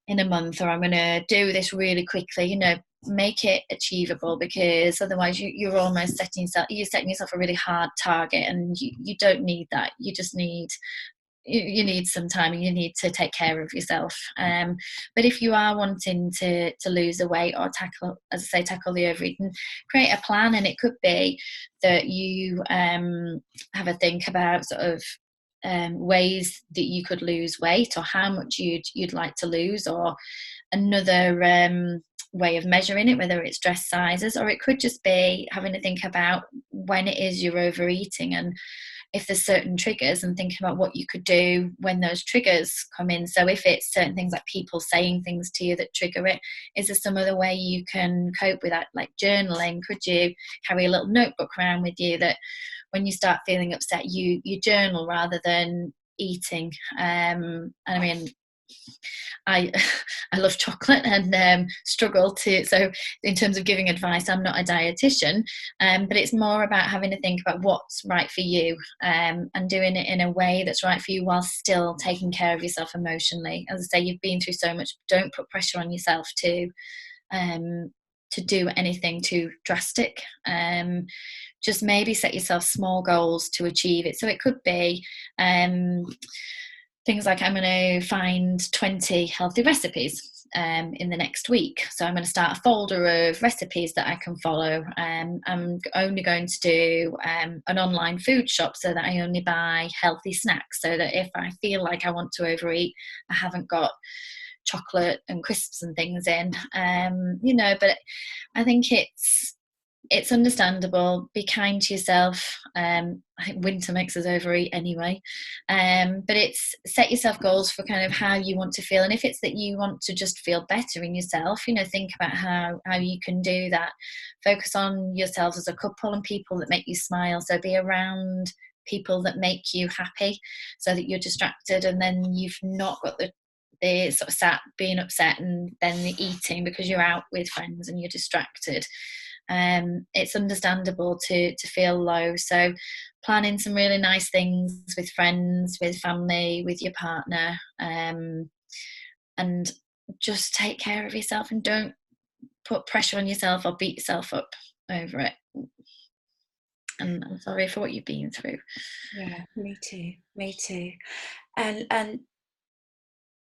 a month, or I'm going to do this really quickly. You know, make it achievable, because otherwise you're almost setting yourself a really hard target, and you don't need that. You just need you need some time, and you need to take care of yourself. But if you are wanting to lose the weight or tackle the overeating, create a plan. And it could be that you have a think about sort of ways that you could lose weight, or how much you'd like to lose, or another way of measuring it, whether it's dress sizes, or it could just be having to think about when it is you're overeating, and if there's certain triggers, and thinking about what you could do when those triggers come in. So if it's certain things like people saying things to you that trigger it, is there some other way you can cope with that, like journaling? Could you carry a little notebook around with you that when you start feeling upset, you journal rather than eating? And I mean, I I love chocolate, and struggle to. So in terms of giving advice, I'm not a dietitian, but it's more about having to think about what's right for you, and doing it in a way that's right for you while still taking care of yourself emotionally. As I say, you've been through so much. Don't put pressure on yourself to do anything too drastic. Just maybe set yourself small goals to achieve it. So it could be things like, I'm going to find 20 healthy recipes in the next week. So I'm going to start a folder of recipes that I can follow. I'm only going to do an online food shop, so that I only buy healthy snacks, so that if I feel like I want to overeat, I haven't got chocolate and crisps and things in. You know, but I think it's understandable. Be kind to yourself. I think winter makes us overeat anyway. But it's set yourself goals for kind of how you want to feel. And if it's that you want to just feel better in yourself, you know, think about how you can do that. Focus on yourselves as a couple and people that make you smile. So be around people that make you happy, so that you're distracted, and then you've not got the sort of sat being upset and then the eating because you're out with friends and you're distracted. It's understandable to feel low. So planning some really nice things with friends, with family, with your partner, and just take care of yourself, and don't put pressure on yourself or beat yourself up over it. And I'm sorry for what you've been through. Yeah, me too. And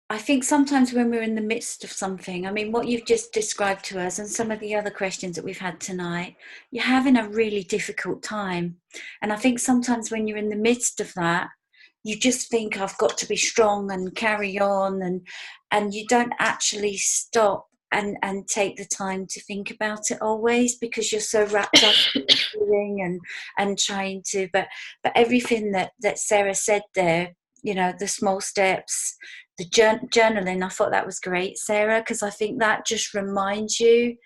I think sometimes when we're in the midst of something, I mean, what you've just described to us and some of the other questions that we've had tonight, you're having a really difficult time. And I think sometimes when you're in the midst of that, you just think, I've got to be strong and carry on, and you don't actually stop and take the time to think about it always, because you're so wrapped up in doing and trying to. But everything that Sarah said there, you know, the small steps, the journaling, I thought that was great, Sarah, because I think that just reminds you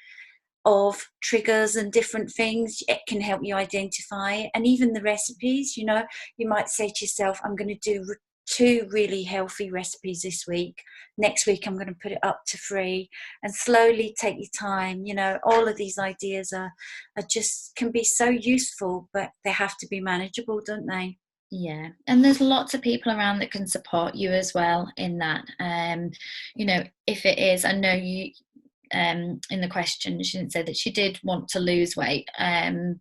of triggers and different things. It can help you identify, and even the recipes, you know, you might say to yourself, I'm going to do 2 really healthy recipes this week. Next week I'm going to put it up to 3, and slowly take your time. You know, all of these ideas are just can be so useful, but they have to be manageable, don't they? Yeah, and there's lots of people around that can support you as well in that. You know, if it is, I know you, in the question she didn't say that she did want to lose weight,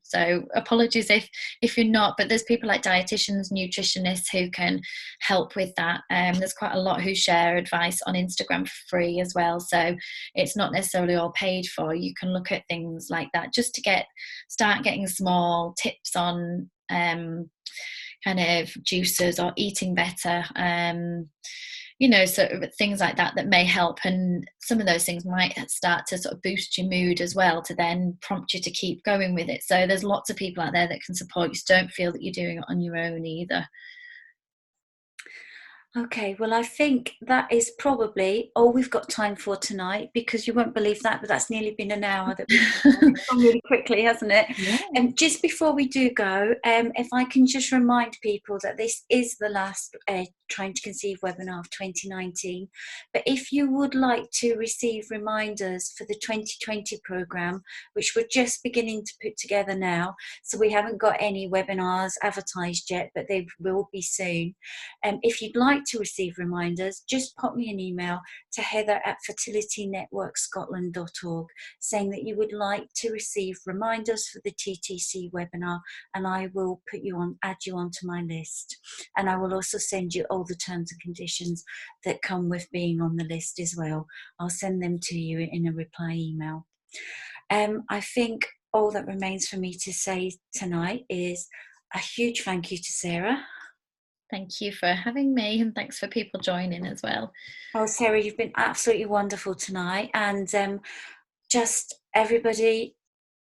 so apologies if you're not, but there's people like dietitians, nutritionists who can help with that. There's quite a lot who share advice on Instagram for free as well, so it's not necessarily all paid for. You can look at things like that just to start getting small tips on kind of juices or eating better, you know, sort of things like that that may help. And some of those things might start to sort of boost your mood as well, to then prompt you to keep going with it. So there's lots of people out there that can support you, so don't feel that you're doing it on your own either. Okay, well, I think that is probably all we've got time for tonight, because you won't believe that, but that's nearly been an hour that we've gone really quickly, hasn't it? Yeah. And just before we do go, if I can just remind people that this is the last Trying to Conceive webinar of 2019. But if you would like to receive reminders for the 2020 programme, which we're just beginning to put together now, so we haven't got any webinars advertised yet, but they will be soon. If you'd like to receive reminders, just pop me an email to heather@fertilitynetworkscotland.org saying that you would like to receive reminders for the TTC webinar, and I will add you onto my list. And I will also send you all the terms and conditions that come with being on the list as well. I'll send them to you in a reply email. I think all that remains for me to say tonight is a huge thank you to Sarah. Thank you for having me, and thanks for people joining as well. Oh, Sarah, you've been absolutely wonderful tonight. And just everybody,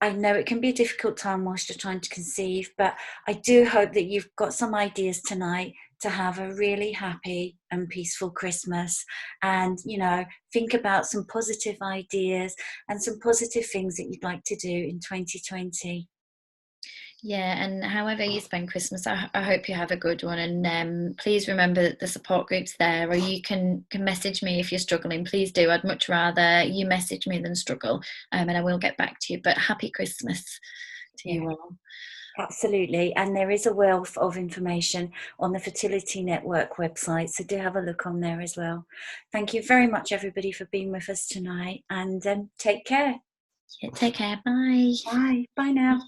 I know it can be a difficult time whilst you're trying to conceive, but I do hope that you've got some ideas tonight to have a really happy and peaceful Christmas. And, you know, think about some positive ideas and some positive things that you'd like to do in 2020. Yeah, and however you spend Christmas, I hope you have a good one. And please remember that the support group's there, or you can message me if you're struggling. Please do. I'd much rather you message me than struggle, and I will get back to you. But happy Christmas to you all. Absolutely. And there is a wealth of information on the Fertility Network website, so do have a look on there as well. Thank you very much, everybody, for being with us tonight, and take care. Yeah, take care. Bye. Bye. Bye now.